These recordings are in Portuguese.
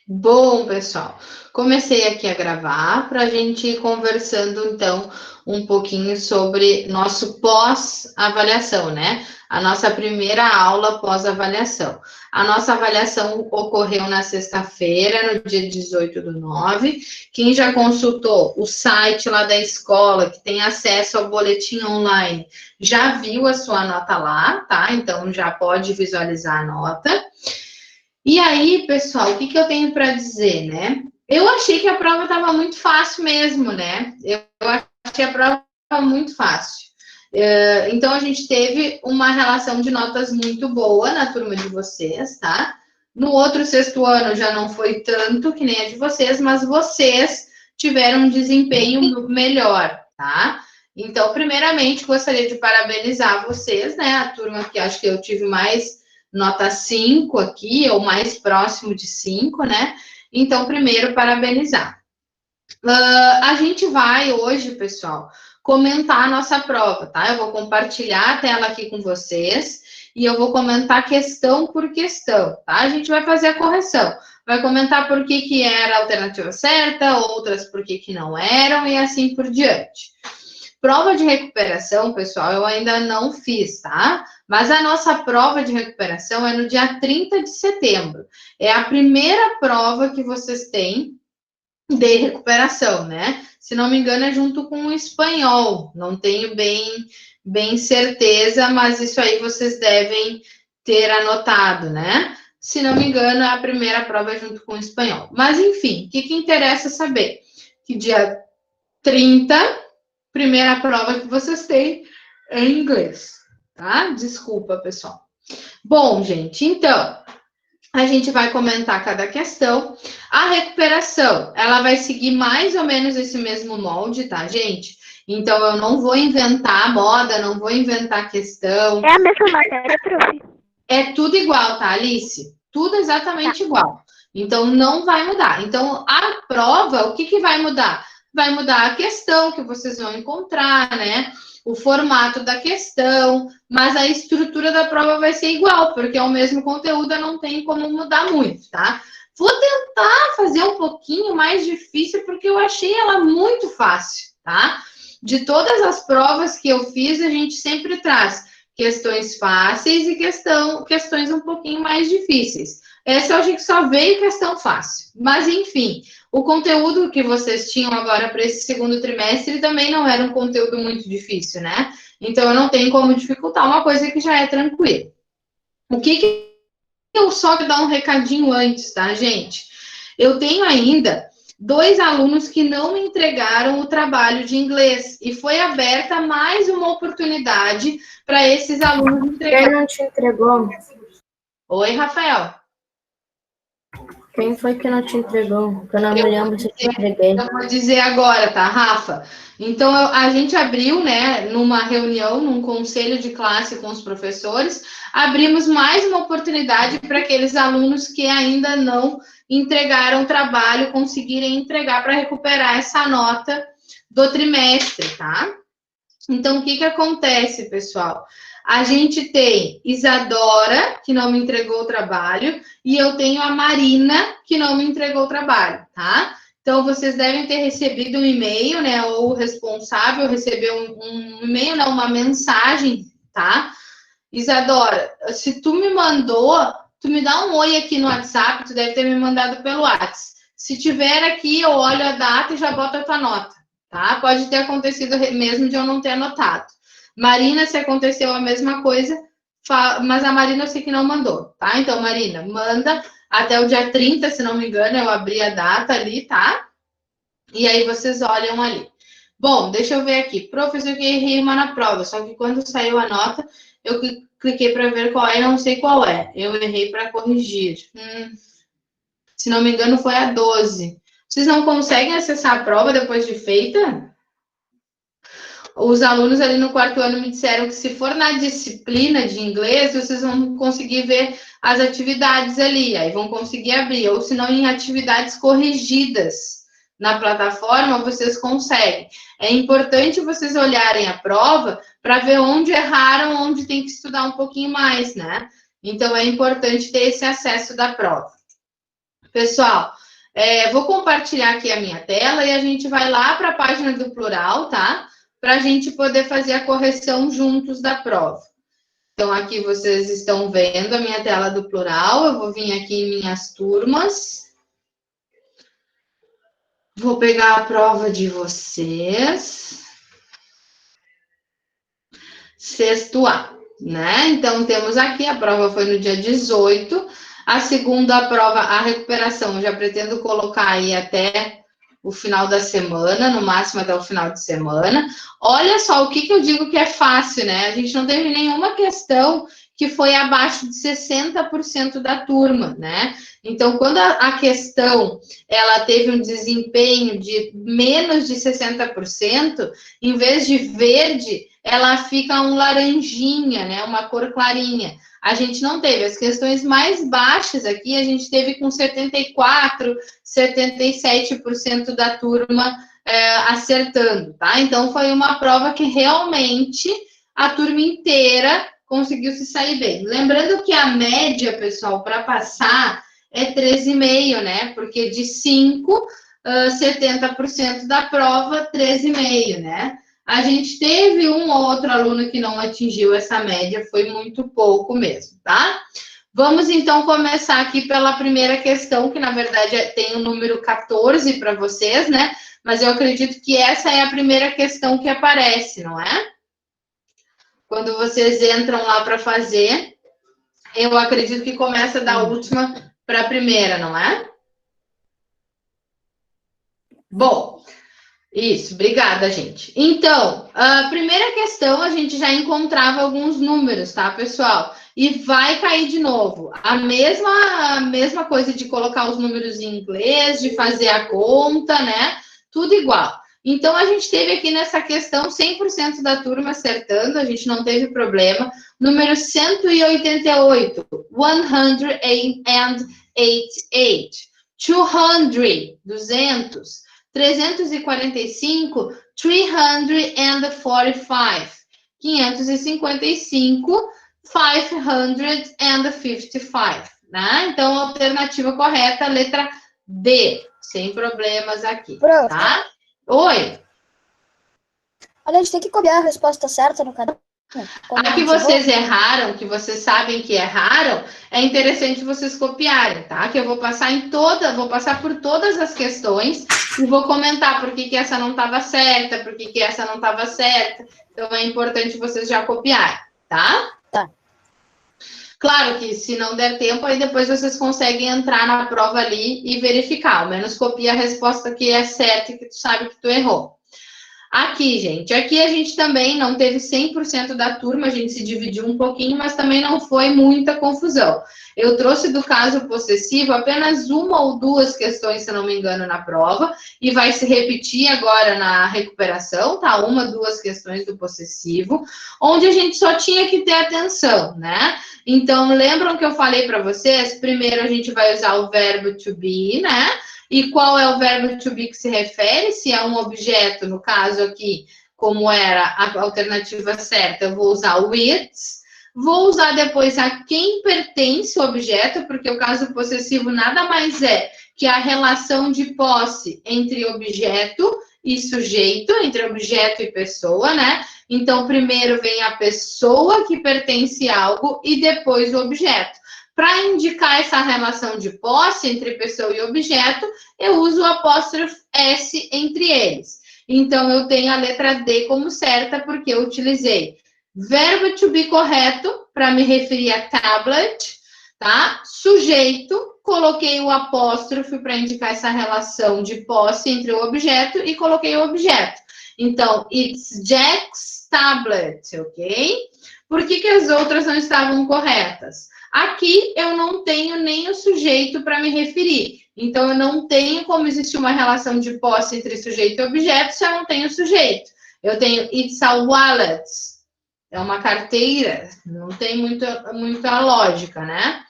Bom, pessoal, comecei aqui a gravar para a gente ir conversando, então, um pouquinho sobre nosso pós-avaliação, né? A nossa primeira aula pós-avaliação. A nossa avaliação ocorreu na sexta-feira, no dia 18/9. Quem já consultou o site lá da escola, que tem acesso ao boletim online, já viu a sua nota lá, tá? Então, já pode visualizar a nota. E aí, pessoal, o que, que eu tenho para dizer, né? Eu achei que a prova estava muito fácil mesmo, né? Eu achei a prova muito fácil. Então, a gente teve uma relação de notas muito boa na turma de vocês, tá? No outro sexto ano já não foi tanto que nem a de vocês, mas vocês tiveram um desempenho melhor, tá? Então, primeiramente, gostaria de parabenizar vocês, né? A turma que acho que eu tive mais nota 5 aqui, ou mais próximo de 5, né? Então, primeiro, parabenizar. A gente vai hoje, pessoal, comentar a nossa prova, tá? Eu vou compartilhar a tela aqui com vocês e eu vou comentar questão por questão, tá? A gente vai fazer a correção. Vai comentar por que era a alternativa certa, outras por que não eram e assim por diante. Prova de recuperação, pessoal, eu ainda não fiz, tá? Mas a nossa prova de recuperação é no dia 30 de setembro. É a primeira prova que vocês têm de recuperação, né? Se não me engano, é junto com o espanhol. Não tenho bem certeza, mas isso aí vocês devem ter anotado, né? Se não me engano, a primeira prova é junto com o espanhol. Mas, enfim, o que interessa saber? Que dia 30 primeira prova que vocês têm é em inglês, tá? Desculpa, pessoal. Bom, gente, então, a gente vai comentar cada questão. A recuperação, ela vai seguir mais ou menos esse mesmo molde, tá, gente? Então, eu não vou inventar moda, não vou inventar questão. É a mesma matéria, prof? É tudo igual, tá, Alice? Tudo exatamente igual. Então, não vai mudar. Então, a prova, o que vai mudar? Vai mudar a questão que vocês vão encontrar, né? O formato da questão, mas a estrutura da prova vai ser igual, porque é o mesmo conteúdo, não tem como mudar muito, tá? Vou tentar fazer um pouquinho mais difícil, porque eu achei ela muito fácil, tá? De todas as provas que eu fiz, a gente sempre traz questões fáceis e questões um pouquinho mais difíceis. Essa eu acho que só veio questão fácil. Mas, enfim, o conteúdo que vocês tinham agora para esse segundo trimestre também não era um conteúdo muito difícil, né? Então, eu não tenho como dificultar uma coisa que já é tranquila. O que eu só dar um recadinho antes, tá, gente? Eu tenho ainda 2 alunos que não me entregaram o trabalho de inglês e foi aberta mais uma oportunidade para esses alunos entregarem. Quem não te entregou? Oi, Rafael. Quem foi que não te entregou? Que eu não me lembro se eu te entreguei. Eu vou dizer agora, tá, Rafa? Então, a gente abriu, né, numa reunião, num conselho de classe com os professores, abrimos mais uma oportunidade para aqueles alunos que ainda não entregaram trabalho, conseguirem entregar para recuperar essa nota do trimestre, tá? Então, o que acontece, pessoal? A gente tem Isadora, que não me entregou o trabalho, e eu tenho a Marina, que não me entregou o trabalho, tá? Então, vocês devem ter recebido um e-mail, né? Ou o responsável recebeu um e-mail, não, uma mensagem, tá? Isadora, se tu me mandou, tu me dá um oi aqui no WhatsApp, tu deve ter me mandado pelo WhatsApp. Se tiver aqui, eu olho a data e já boto a tua nota, tá? Pode ter acontecido mesmo de eu não ter anotado. Marina, se aconteceu a mesma coisa, mas a Marina eu sei que não mandou, tá? Então, Marina, manda até o dia 30, se não me engano, eu abri a data ali, tá? E aí vocês olham ali. Bom, deixa eu ver aqui. Professor, que errei uma na prova, só que quando saiu a nota, eu cliquei para ver qual é, não sei qual é. Eu errei para corrigir. Se não me engano, foi a 12. Vocês não conseguem acessar a prova depois de feita? Os alunos ali no quarto ano me disseram que se for na disciplina de inglês, vocês vão conseguir ver as atividades ali, aí vão conseguir abrir, ou se não em atividades corrigidas na plataforma, vocês conseguem. É importante vocês olharem a prova para ver onde erraram, onde tem que estudar um pouquinho mais, né? Então, é importante ter esse acesso da prova. Pessoal, vou compartilhar aqui a minha tela e a gente vai lá para a página do plural, tá? Para a gente poder fazer a correção juntos da prova. Então, aqui vocês estão vendo a minha tela do plural. Eu vou vir aqui em minhas turmas. Vou pegar a prova de vocês. Sexto A, né? Então, temos aqui, a prova foi no dia 18. A segunda prova, a recuperação, eu já pretendo colocar aí até o final da semana, no máximo até o final de semana. Olha só o que eu digo que é fácil, né? A gente não teve nenhuma questão que foi abaixo de 60% da turma, né? Então, quando a questão ela teve um desempenho de menos de 60%, em vez de verde, ela fica um laranjinha, né? Uma cor clarinha. A gente não teve. As questões mais baixas aqui, a gente teve com 74%, 77% da turma acertando, tá? Então, foi uma prova que realmente a turma inteira conseguiu se sair bem. Lembrando que a média, pessoal, para passar é 13,5, né? Porque de 5, 70% da prova, 13,5, né? A gente teve um ou outro aluno que não atingiu essa média, foi muito pouco mesmo, tá? Vamos, então, começar aqui pela primeira questão, que, na verdade, tem o número 14 para vocês, né? Mas eu acredito que essa é a primeira questão que aparece, não é? Quando vocês entram lá para fazer, eu acredito que começa da última para a primeira, não é? Bom, isso, obrigada, gente. Então, a primeira questão, a gente já encontrava alguns números, tá, pessoal? E vai cair de novo. A mesma coisa de colocar os números em inglês, de fazer a conta, né? Tudo igual. Então, a gente teve aqui nessa questão 100% da turma acertando, a gente não teve problema. Número 188, 188. 200, 345, 345, 555, 555, né? Então, a alternativa correta, letra D, sem problemas aqui, tá? Oi. Olha, a gente tem que copiar a resposta certa no canal. A que vocês erraram, que vocês sabem que erraram, é interessante vocês copiarem, tá? Que eu vou passar vou passar por todas as questões e vou comentar por que essa não estava certa, por que essa não estava certa. Então, é importante vocês já copiarem, tá? Tá. Claro que se não der tempo, aí depois vocês conseguem entrar na prova ali e verificar. Ao menos copia a resposta que é certa e que tu sabe que tu errou. Aqui, gente, aqui a gente também não teve 100% da turma, a gente se dividiu um pouquinho, mas também não foi muita confusão. Eu trouxe do caso possessivo apenas uma ou duas questões, se não me engano, na prova, e vai se repetir agora na recuperação, tá? Uma, duas questões do possessivo, onde a gente só tinha que ter atenção, né? Então, lembram que eu falei para vocês? Primeiro a gente vai usar o verbo to be, né? E qual é o verbo to be que se refere? Se é um objeto, no caso aqui, como era a alternativa certa, eu vou usar o it. Vou usar depois a quem pertence o objeto, porque o caso possessivo nada mais é que a relação de posse entre objeto e sujeito, entre objeto e pessoa, né? Então, primeiro vem a pessoa que pertence a algo e depois o objeto. Para indicar essa relação de posse entre pessoa e objeto, eu uso o apóstrofe S entre eles. Então, eu tenho a letra D como certa, porque eu utilizei verbo to be correto, para me referir a tablet, tá? Sujeito, coloquei o apóstrofe para indicar essa relação de posse entre o objeto e coloquei o objeto. Então, it's Jack's tablet, ok? Por que as outras não estavam corretas? Aqui eu não tenho nem o sujeito para me referir. Então, eu não tenho como existir uma relação de posse entre sujeito e objeto se eu não tenho sujeito. Eu tenho it's a wallet. É uma carteira. Não tem muita lógica, né?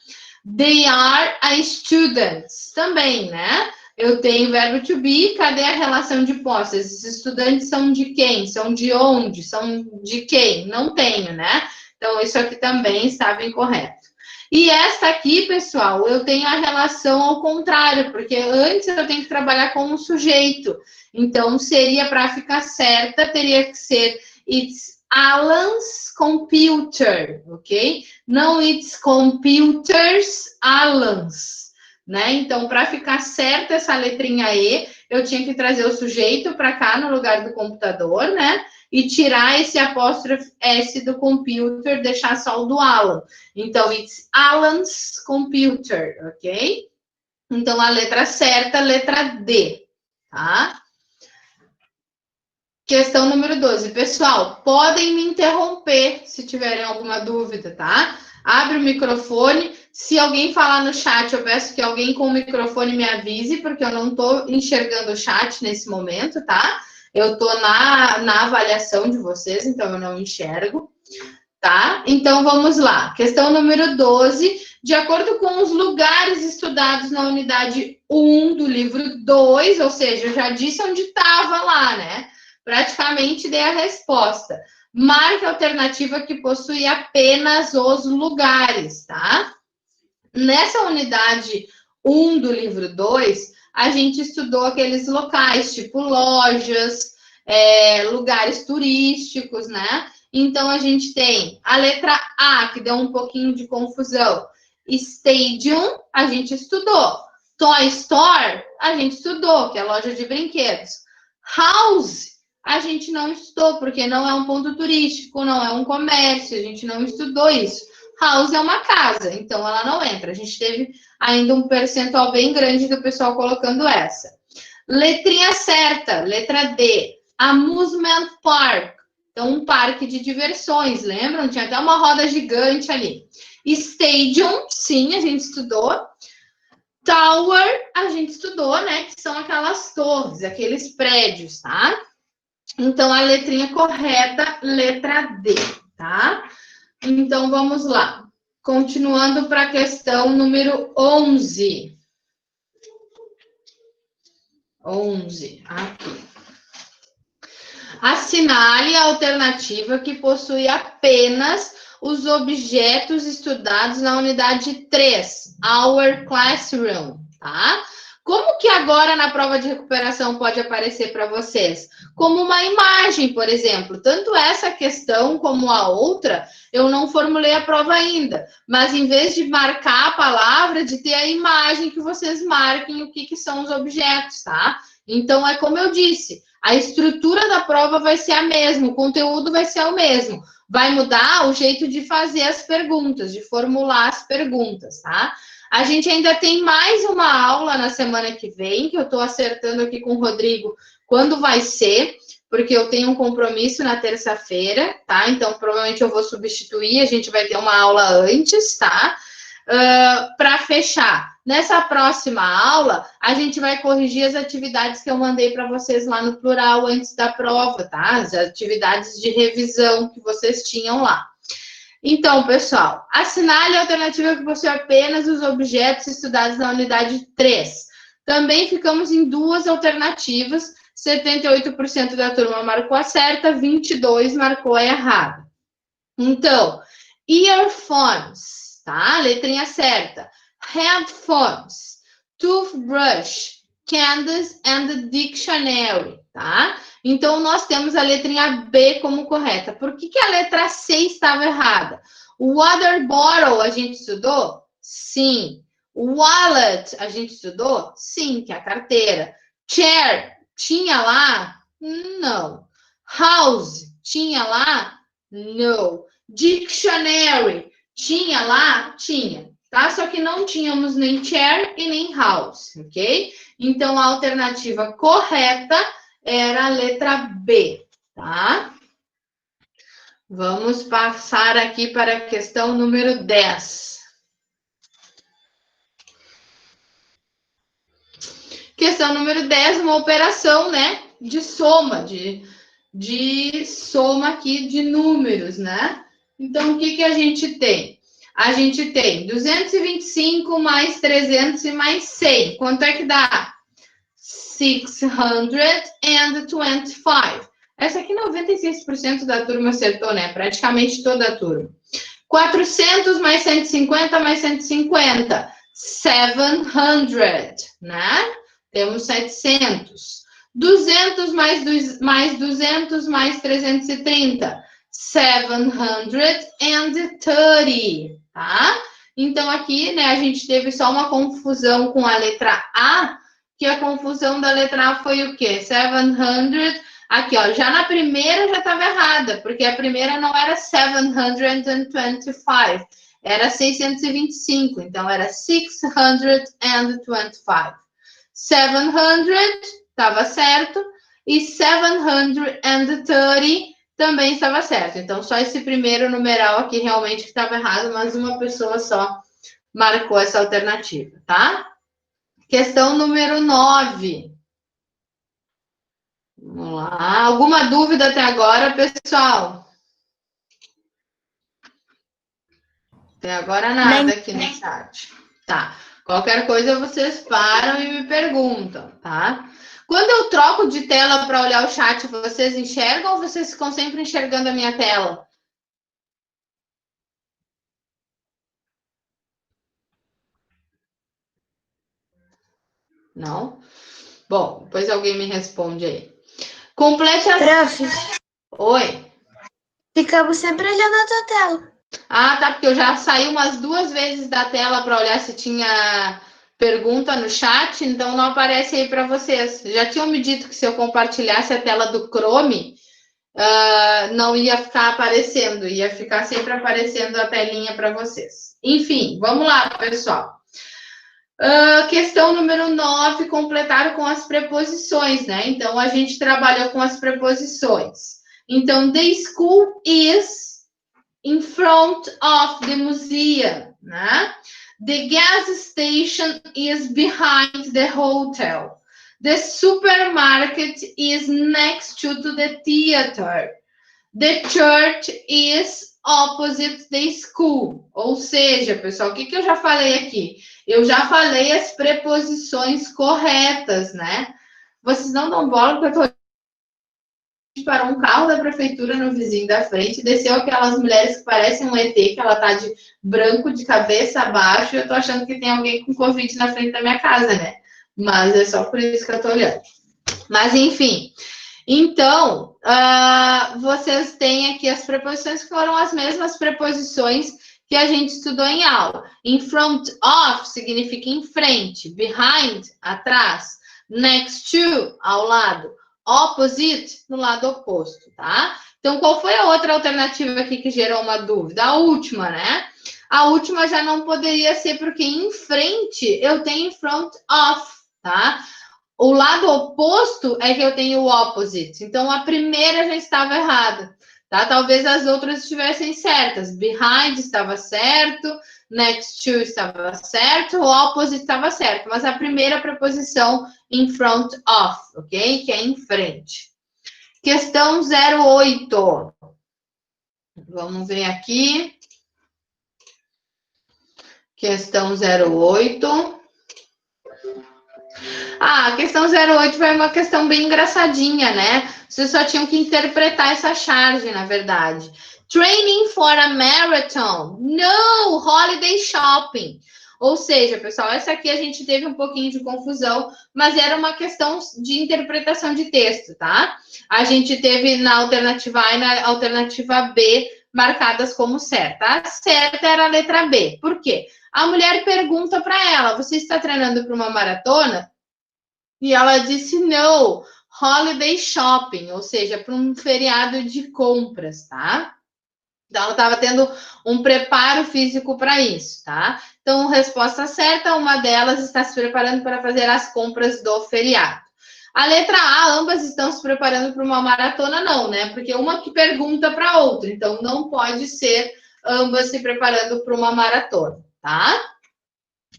They are a students. Também, né? Eu tenho verbo to be. Cadê a relação de posse? Esses estudantes são de quem? São de onde? São de quem? Não tenho, né? Então, isso aqui também estava incorreto. E esta aqui, pessoal, eu tenho a relação ao contrário, porque antes eu tenho que trabalhar com um sujeito. Então, seria, para ficar certa, teria que ser it's Alan's computer, ok? Não it's computers Alan's, né? Então, para ficar certa essa letrinha E, eu tinha que trazer o sujeito para cá no lugar do computador, né? E tirar esse apóstrofe S do computer, deixar só o do Alan. Então, it's Alan's computer, ok? Então, a letra certa, letra D, tá? Questão número 12. Pessoal, podem me interromper se tiverem alguma dúvida, tá? Abre o microfone. Se alguém falar no chat, eu peço que alguém com o microfone me avise, porque eu não estou enxergando o chat nesse momento, tá? Eu estou na avaliação de vocês, então eu não enxergo, tá? Então, vamos lá. Questão número 12. De acordo com os lugares estudados na unidade 1 do livro 2, ou seja, eu já disse onde estava lá, né? Praticamente dei a resposta. Marque a alternativa que possui apenas os lugares, tá? Nessa unidade 1 do livro 2, a gente estudou aqueles locais, tipo lojas, lugares turísticos, né? Então, a gente tem a letra A, que deu um pouquinho de confusão. Stadium, a gente estudou. Toy Store, a gente estudou, que é loja de brinquedos. House, a gente não estudou, porque não é um ponto turístico, não é um comércio, a gente não estudou isso. House é uma casa, então ela não entra. A gente teve ainda um percentual bem grande do pessoal colocando essa. Letrinha certa, letra D. Amusement Park. Então, um parque de diversões, lembram? Tinha até uma roda gigante ali. Stadium, sim, a gente estudou. Tower, a gente estudou, né? Que são aquelas torres, aqueles prédios, tá? Então, a letrinha correta, letra D, tá? Então, vamos lá. Continuando para a questão número 11. 11, aqui. Assinale a alternativa que possui apenas os objetos estudados na unidade 3, Our Classroom, tá? Como que agora na prova de recuperação pode aparecer para vocês? Como uma imagem, por exemplo. Tanto essa questão como a outra, eu não formulei a prova ainda. Mas em vez de marcar a palavra, de ter a imagem que vocês marquem o que são os objetos, tá? Então, é como eu disse, a estrutura da prova vai ser a mesma, o conteúdo vai ser o mesmo. Vai mudar o jeito de fazer as perguntas, de formular as perguntas, tá? A gente ainda tem mais uma aula na semana que vem, que eu estou acertando aqui com o Rodrigo quando vai ser, porque eu tenho um compromisso na terça-feira, tá? Então, provavelmente eu vou substituir, a gente vai ter uma aula antes, tá? Para fechar. Nessa próxima aula, a gente vai corrigir as atividades que eu mandei para vocês lá no plural antes da prova, tá? As atividades de revisão que vocês tinham lá. Então, pessoal, assinale a alternativa que possui apenas os objetos estudados na unidade 3. Também ficamos em duas alternativas. 78% da turma marcou a certa, 22% marcou a errada. Então, earphones, tá? Letrinha certa. Headphones, toothbrush, candies and dictionary, tá? Então, nós temos a letrinha B como correta. Por que a letra C estava errada? Water bottle, a gente estudou? Sim. Wallet, a gente estudou? Sim, que é a carteira. Chair, tinha lá? Não. House, tinha lá? Não. Dictionary, tinha lá? Tinha. Tá? Só que não tínhamos nem chair e nem house, ok? Então, a alternativa correta era a letra B, tá? Vamos passar aqui para a questão número 10. Questão número 10, uma operação, né? De soma, de soma aqui de números, né? Então, o que a gente tem? A gente tem 225 mais 300 e mais 100. Quanto é que dá? 625. Essa aqui 96% da turma acertou, né? Praticamente toda a turma. 400 mais 150 mais 150. 700, né? Temos 700. 200 mais 200 mais 330. 730, tá? Então, aqui, né, a gente teve só uma confusão com a letra A, que a confusão da letra A foi o quê? 700, aqui, ó, já na primeira já estava errada, porque a primeira não era 725, era 625, então era 625. 700 estava certo, e 730 também estava certo. Então, só esse primeiro numeral aqui realmente que estava errado, mas uma pessoa só marcou essa alternativa, tá? Questão número 9. Vamos lá. Alguma dúvida até agora, pessoal? Até agora nada aqui no chat. Tá. Qualquer coisa vocês param e me perguntam, tá? Quando eu troco de tela para olhar o chat, vocês enxergam ou vocês ficam sempre enxergando a minha tela? Não? Bom, depois alguém me responde aí. Complete as... Prof, Oi. ficamos sempre olhando a tua tela. Ah, tá, porque eu já saí umas 2 vezes da tela para olhar se tinha pergunta no chat, então não aparece aí para vocês. Já tinham me dito que se eu compartilhasse a tela do Chrome, não ia ficar aparecendo, ia ficar sempre aparecendo a telinha para vocês. Enfim, vamos lá, pessoal. Questão número 9, completar com as preposições, né? Então, a gente trabalhou com as preposições. Então, the school is in front of the museum, né? The gas station is behind the hotel. The supermarket is next to the theater. The church is opposite the school. Ou seja, pessoal, o que eu já falei aqui? Eu já falei as preposições corretas, né? Vocês não dão bola porque eu tô parou um carro da prefeitura no vizinho da frente, desceu aquelas mulheres que parecem um ET, que ela tá de branco de cabeça abaixo, e eu tô achando que tem alguém com Covid na frente da minha casa, né? Mas é só por isso que eu tô olhando. Mas, enfim. Então, vocês têm aqui as preposições que foram as mesmas preposições que a gente estudou em aula. In front of significa em frente, behind, atrás, next to, ao lado, opposite, no lado oposto, tá? Então, qual foi a outra alternativa aqui que gerou uma dúvida? A última, né? A última já não poderia ser porque em frente eu tenho in front of, tá? O lado oposto é que eu tenho o opposite. Então, a primeira já estava errada, tá? Talvez as outras estivessem certas. Behind estava certo, next to estava certo, o opposite estava certo. Mas a primeira preposição in front of, ok? Que é em frente. Questão 08. Vamos ver aqui. Questão 08. A questão 08 foi uma questão bem engraçadinha, né? Vocês só tinham que interpretar essa charge, na verdade. Training for a marathon. No, holiday shopping. Ou seja, pessoal, essa aqui a gente teve um pouquinho de confusão, mas era uma questão de interpretação de texto, tá? A gente teve na alternativa A e na alternativa B marcadas como certa. A certa era a letra B. Por quê? A mulher pergunta para ela, você está treinando para uma maratona? E ela disse, no, holiday shopping, ou seja, para um feriado de compras, tá? Então, ela estava tendo um preparo físico para isso, tá? Então, resposta certa, uma delas está se preparando para fazer as compras do feriado. A letra A, ambas estão se preparando para uma maratona, não, né? Porque uma que pergunta para a outra, então não pode ser ambas se preparando para uma maratona, tá?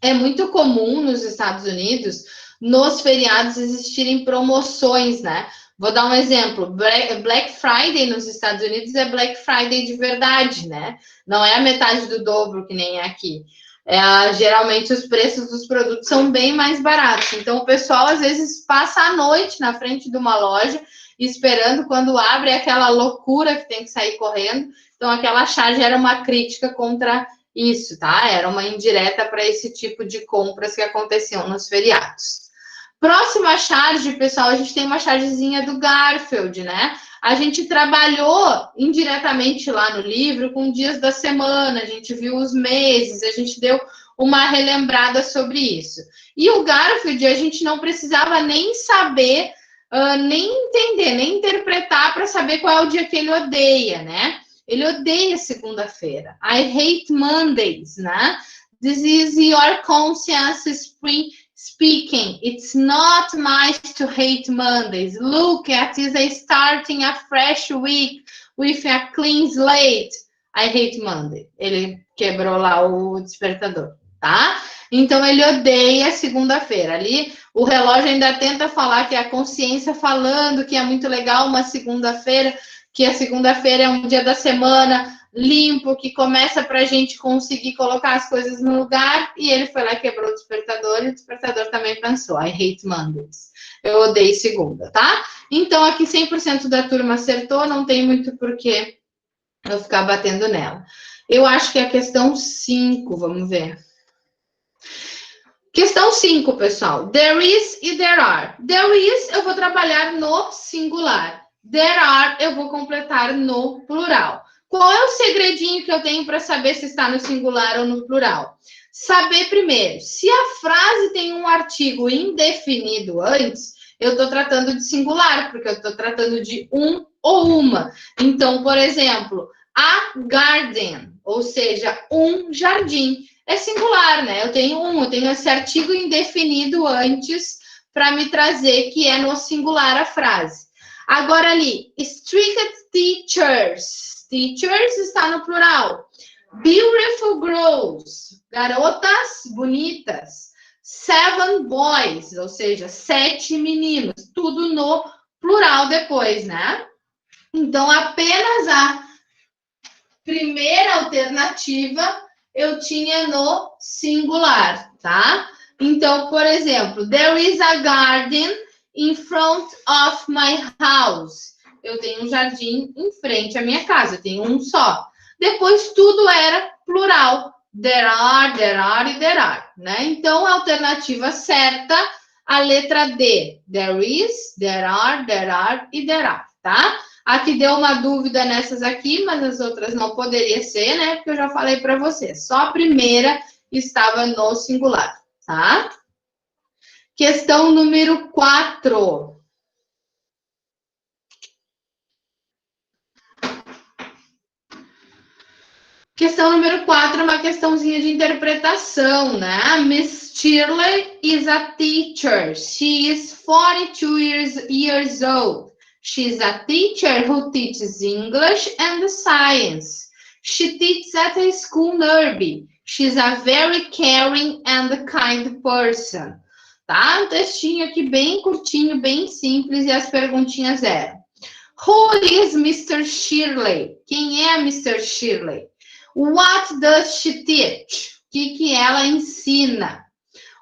É muito comum nos Estados Unidos, nos feriados, existirem promoções, né? Vou dar um exemplo. Black Friday nos Estados Unidos é Black Friday de verdade, né? Não é a metade do dobro que nem é aqui. Geralmente os preços dos produtos são bem mais baratos. Então o pessoal às vezes passa a noite na frente de uma loja esperando quando abre aquela loucura que tem que sair correndo. Então, aquela charge era uma crítica contra isso, tá? Era uma indireta para esse tipo de compras que aconteciam nos feriados. Próxima charge, pessoal, a gente tem uma chargezinha do Garfield, né? A gente trabalhou indiretamente lá no livro com dias da semana, a gente viu os meses, a gente deu uma relembrada sobre isso. E o Garfield, a gente não precisava nem saber, nem entender, nem interpretar para saber qual é o dia que ele odeia, né? Ele odeia segunda-feira. I hate Mondays, né? This is your conscience speaking. It's not nice to hate Mondays. Look at this, starting a fresh week with a clean slate. I hate Monday. Ele quebrou lá o despertador, tá? Então, ele odeia segunda-feira. Ali, o relógio ainda tenta falar que é a consciência falando que é muito legal uma segunda-feira, que a segunda-feira é um dia da semana limpo, que começa para a gente conseguir colocar as coisas no lugar, e ele foi lá e quebrou o despertador, e o despertador também pensou, I hate Mondays. Eu odeio segunda, tá? Então, aqui 100% da turma acertou, não tem muito porquê eu ficar batendo nela. Eu acho que é a questão 5, vamos ver. Questão 5, pessoal. There is e there are. There is, eu vou trabalhar no singular. There are, eu vou completar no plural. Qual é o segredinho que eu tenho para saber se está no singular ou no plural? Saber primeiro, se a frase tem um artigo indefinido antes, eu estou tratando de singular, porque eu estou tratando de um ou uma. Então, por exemplo, a garden, ou seja, um jardim. É singular, né? Eu tenho esse artigo indefinido antes para me trazer que é no singular a frase. Agora ali, strict teachers. Teachers está no plural. Beautiful girls, garotas bonitas. 7 boys, ou seja, 7 meninos. Tudo no plural depois, né? Então, apenas a primeira alternativa eu tinha no singular, tá? Então, por exemplo, there is a garden in front of my house. Eu tenho um jardim em frente à minha casa, eu tenho um só. Depois, tudo era plural. There are e there are, né? Então, a alternativa certa, a letra D. There is, there are e there are, tá? Aqui deu uma dúvida nessas aqui, mas as outras não poderia ser, né? Porque eu já falei para você. Só a primeira estava no singular, tá? Questão número 4. Questão número 4 é uma questãozinha de interpretação, né? Miss Shirley is a teacher. She is 42 years old. She's a teacher who teaches English and science. She teaches at a school nearby. She's a very caring and kind person. Tá? Um textinho aqui bem curtinho, bem simples, e as perguntinhas eram: Who is Mr. Shirley? Quem é Mr. Shirley? What does she teach? O que ela ensina?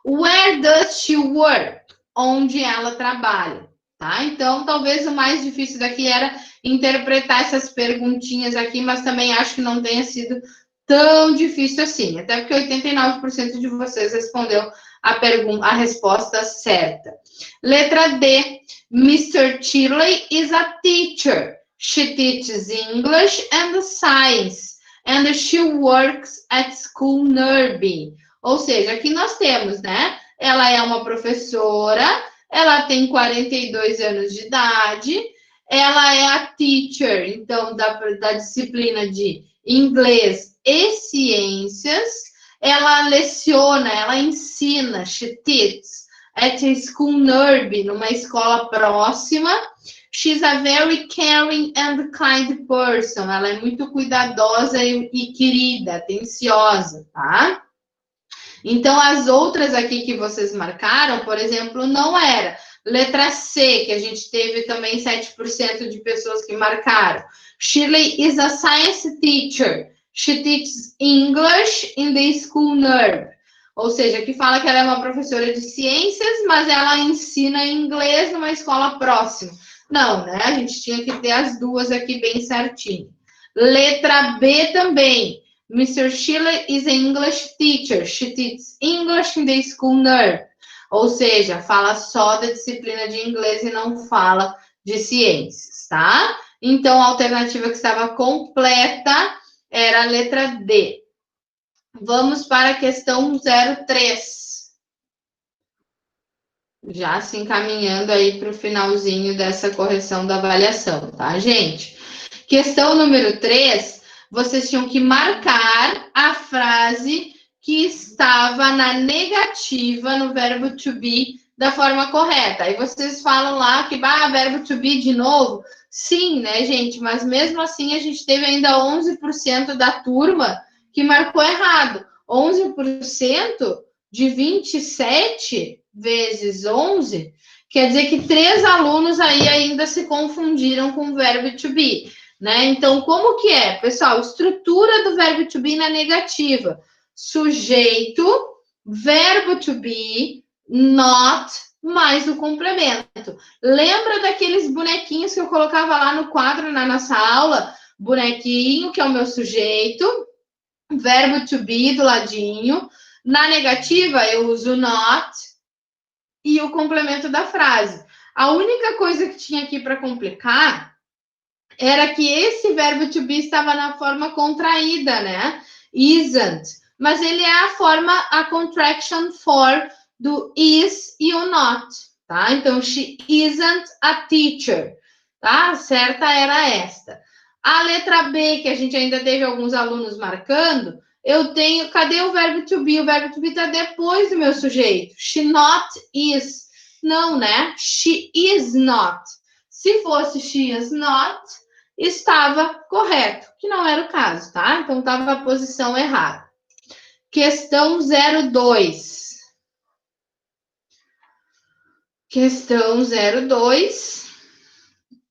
Where does she work? Onde ela trabalha? Tá? Então, talvez o mais difícil daqui era interpretar essas perguntinhas aqui, mas também acho que não tenha sido tão difícil assim. Até porque 89% de vocês respondeu a resposta certa. Letra D. Mr. Shirley is a teacher. She teaches English and science. And she works at school nearby. Ou seja, aqui nós temos, né? Ela é uma professora, ela tem 42 anos de idade, ela é a teacher, então, da disciplina de inglês e ciências, ela leciona, ela ensina, she teaches at a school nearby, numa escola próxima. She's a very caring and kind person. Ela é muito cuidadosa e querida, atenciosa, tá? Então, as outras aqui que vocês marcaram, por exemplo, não era. Letra C, que a gente teve também 7% de pessoas que marcaram. Shirley is a science teacher. She teaches English in the school nearby. Ou seja, que fala que ela é uma professora de ciências, mas ela ensina inglês numa escola próxima. Não, né? A gente tinha que ter as duas aqui bem certinho. Letra B também. Mr. Schiller is an English teacher. She teaches English in the school NERD. Ou seja, fala só da disciplina de inglês e não fala de ciências, tá? Então, a alternativa que estava completa era a letra D. Vamos para a questão 03. Já se encaminhando aí para o finalzinho dessa correção da avaliação, tá, gente? Questão número 3, vocês tinham que marcar a frase que estava na negativa no verbo to be da forma correta. Aí vocês falam lá que, verbo to be de novo. Sim, né, gente? Mas mesmo assim a gente teve ainda 11% da turma que marcou errado. 11% de 27 vezes 11, quer dizer que 3 alunos aí ainda se confundiram com o verbo to be, né? Então, como que é? Pessoal, estrutura do verbo to be na negativa. Sujeito, verbo to be, not, mais o complemento. Lembra daqueles bonequinhos que eu colocava lá no quadro na nossa aula? Bonequinho, que é o meu sujeito, verbo to be do ladinho. Na negativa, eu uso not e o complemento da frase. A única coisa que tinha aqui para complicar era que esse verbo to be estava na forma contraída, né? Isn't. Mas ele é a contraction for do is e o not, tá? Então, she isn't a teacher, tá? A certa era esta. A letra B, que a gente ainda teve alguns alunos marcando, eu tenho, cadê o verbo to be? O verbo to be está depois do meu sujeito. She not is. Não, né? She is not. Se fosse she is not, estava correto, que não era o caso, tá? Então, estava a posição errada. Questão 02. Questão 02.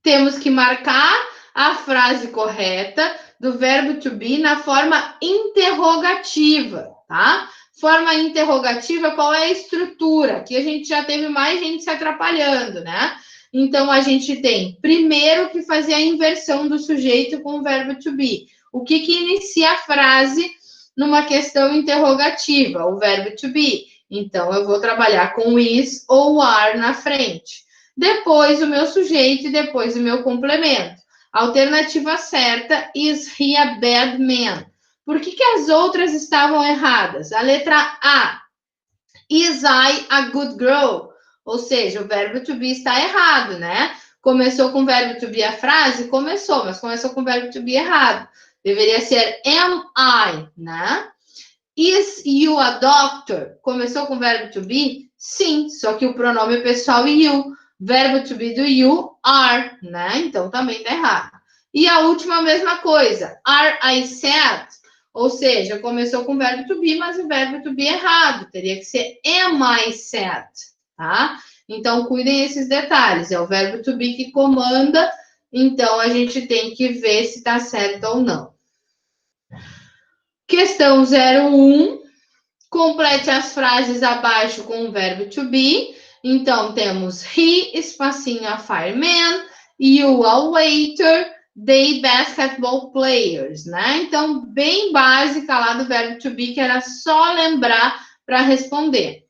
Temos que marcar a frase correta do verbo to be na forma interrogativa, tá? Forma interrogativa, qual é a estrutura? Aqui a gente já teve mais gente se atrapalhando, né? Então, a gente tem, primeiro, que fazer a inversão do sujeito com o verbo to be. O que inicia a frase numa questão interrogativa? O verbo to be. Então, eu vou trabalhar com is ou are na frente. Depois, o meu sujeito e depois o meu complemento. A alternativa certa, is he a bad man? Por que as outras estavam erradas? A letra A, is I a good girl? Ou seja, o verbo to be está errado, né? Começou com o verbo to be a frase? Começou, mas começou com o verbo to be errado. Deveria ser am I, né? Is you a doctor? Começou com o verbo to be? Sim, só que o pronome pessoal é you. Verbo to be do you, are, né? Então, também tá errado. E a última, a mesma coisa. Are I sad? Ou seja, começou com o verbo to be, mas o verbo to be errado. Teria que ser am I sad, tá? Então, cuidem esses detalhes. É o verbo to be que comanda. Então, a gente tem que ver se tá certo ou não. Questão 01. Complete as frases abaixo com o verbo to be. Então, temos he, espacinho, a fireman, you, a waiter, they, basketball players, né? Então, bem básica lá do verbo to be, que era só lembrar para responder.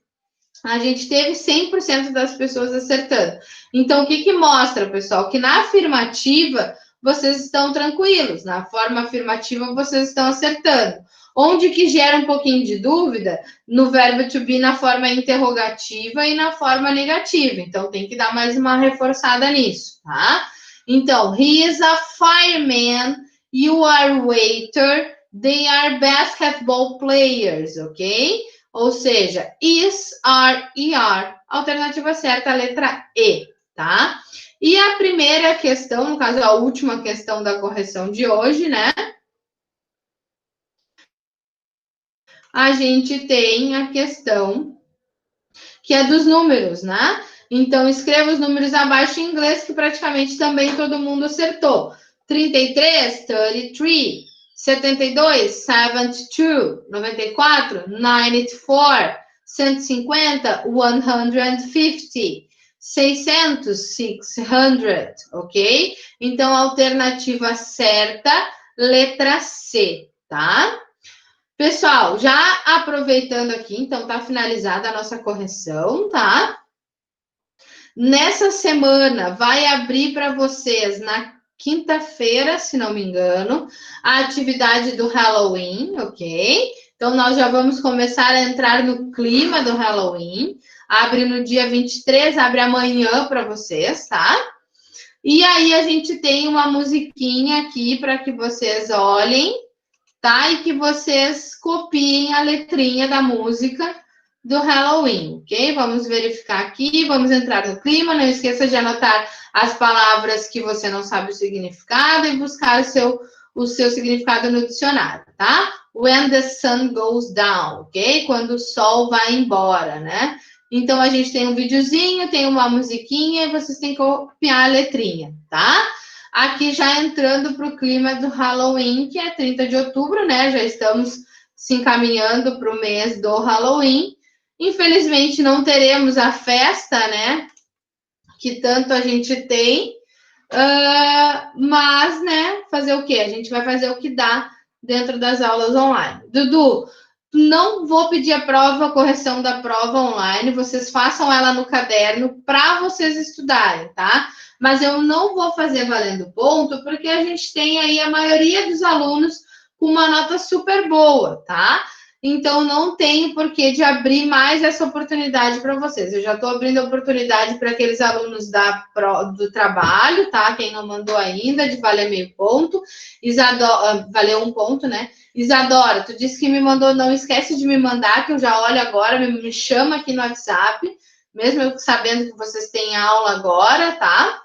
A gente teve 100% das pessoas acertando. Então, o que mostra, pessoal? Que na afirmativa, vocês estão tranquilos. Na forma afirmativa, vocês estão acertando. Onde que gera um pouquinho de dúvida? No verbo to be na forma interrogativa e na forma negativa. Então, tem que dar mais uma reforçada nisso, tá? Então, he is a fireman, you are waiter, they are basketball players, ok? Ou seja, is, are e are. Alternativa certa, a letra E, tá? E a primeira questão, no caso, a última questão da correção de hoje, né? A gente tem a questão que é dos números, né? Então, escreva os números abaixo em inglês, que praticamente também todo mundo acertou. 33, 33. 72, 72. 94, 94. 150, 150. 600, 600, ok? Então, a alternativa certa, letra C, tá? Pessoal, já aproveitando aqui, então tá finalizada a nossa correção, tá? Nessa semana vai abrir para vocês na quinta-feira, se não me engano, a atividade do Halloween, ok? Então nós já vamos começar a entrar no clima do Halloween. Abre no dia 23, abre amanhã para vocês, tá? E aí a gente tem uma musiquinha aqui para que vocês olhem, tá? E que vocês copiem a letrinha da música do Halloween, ok? Vamos verificar aqui, vamos entrar no clima. Não esqueça de anotar as palavras que você não sabe o significado e buscar o seu significado no dicionário, tá? When the sun goes down, ok? Quando o sol vai embora, né? Então, a gente tem um videozinho, tem uma musiquinha e vocês têm que copiar a letrinha, tá? Aqui já entrando para o clima do Halloween, que é 30 de outubro, né? Já estamos se encaminhando para o mês do Halloween. Infelizmente, não teremos a festa, né? Que tanto a gente tem. Mas, né? Fazer o quê? A gente vai fazer o que dá dentro das aulas online. Dudu, não vou pedir a correção da prova online. Vocês façam ela no caderno para vocês estudarem, tá? Mas eu não vou fazer valendo ponto, porque a gente tem aí a maioria dos alunos com uma nota super boa, tá? Então, não tem porquê de abrir mais essa oportunidade para vocês. Eu já estou abrindo a oportunidade para aqueles alunos do trabalho, tá? Quem não mandou ainda, de valer meio ponto. Isadora, valeu 1 ponto, né? Isadora, tu disse que me mandou, não esquece de me mandar, que eu já olho agora, me chama aqui no WhatsApp, mesmo eu sabendo que vocês têm aula agora, tá?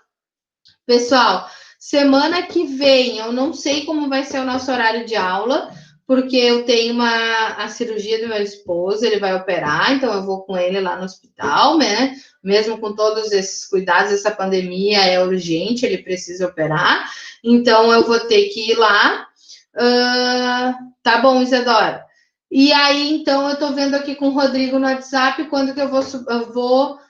Pessoal, semana que vem, eu não sei como vai ser o nosso horário de aula, porque eu tenho a cirurgia do meu esposo, ele vai operar, então eu vou com ele lá no hospital, né? Mesmo com todos esses cuidados, essa pandemia é urgente, ele precisa operar, então eu vou ter que ir lá. Tá bom, Isadora. E aí, então, eu tô vendo aqui com o Rodrigo no WhatsApp quando que eu vou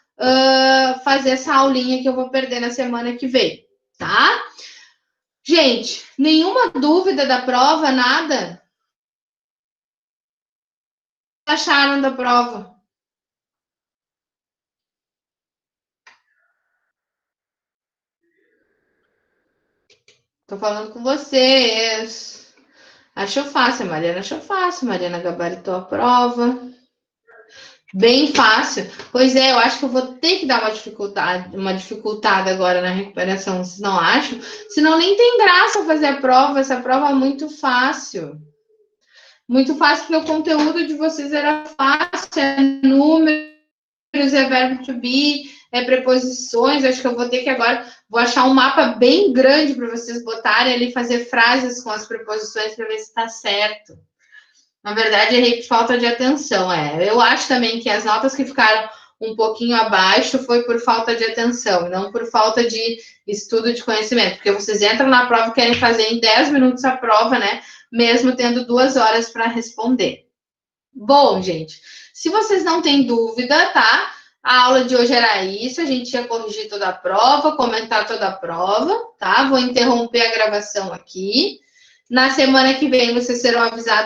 fazer essa aulinha que eu vou perder na semana que vem, tá? Gente, nenhuma dúvida da prova, nada? O que acharam da prova? Tô falando com vocês. Achou fácil, a Mariana achou fácil. A Mariana gabaritou a prova. Bem fácil. Pois é, eu acho que eu vou ter que dar uma dificultada agora na recuperação, vocês não acham? Senão nem tem graça fazer a prova, essa prova é muito fácil. Muito fácil, porque o conteúdo de vocês era fácil, é números, é verbo to be, é preposições. Acho que eu vou ter que agora, vou achar um mapa bem grande para vocês botarem ali, fazer frases com as preposições para ver se está certo. Na verdade, errei por falta de atenção. Eu acho também que as notas que ficaram um pouquinho abaixo foi por falta de atenção, não por falta de estudo de conhecimento, porque vocês entram na prova e querem fazer em 10 minutos a prova, né? Mesmo tendo 2 horas para responder. Bom, gente, se vocês não têm dúvida, tá? A aula de hoje era isso, a gente ia corrigir toda a prova, comentar toda a prova, tá? Vou interromper a gravação aqui. Na semana que vem, vocês serão avisados